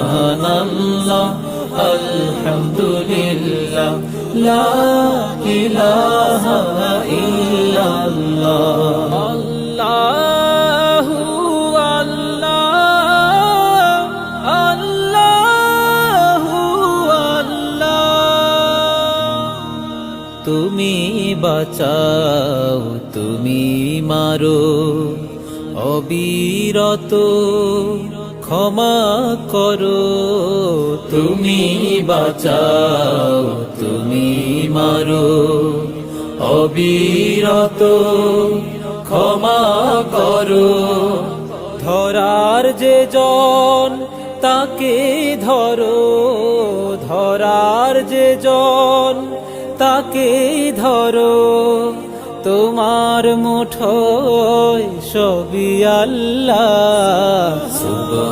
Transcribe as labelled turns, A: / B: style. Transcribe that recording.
A: সুবহানাল্লাহ আলহামদুলিল্লাহ লা ইলাহা ইল্লাল্লাহ আল্লাহু আল্লাহ আল্লাহু আল্লাহ তুমি বাঁচাও তুমি মারো অবিরত ক্ষমা করো তুমি বাঁচাও তুমি মারো অবিরত ক্ষমা করো ধরার যে জন তাকে ধরো ধরার যে জন তাকে ধরো তোমার মুঠোয় সবই আল্লাহ।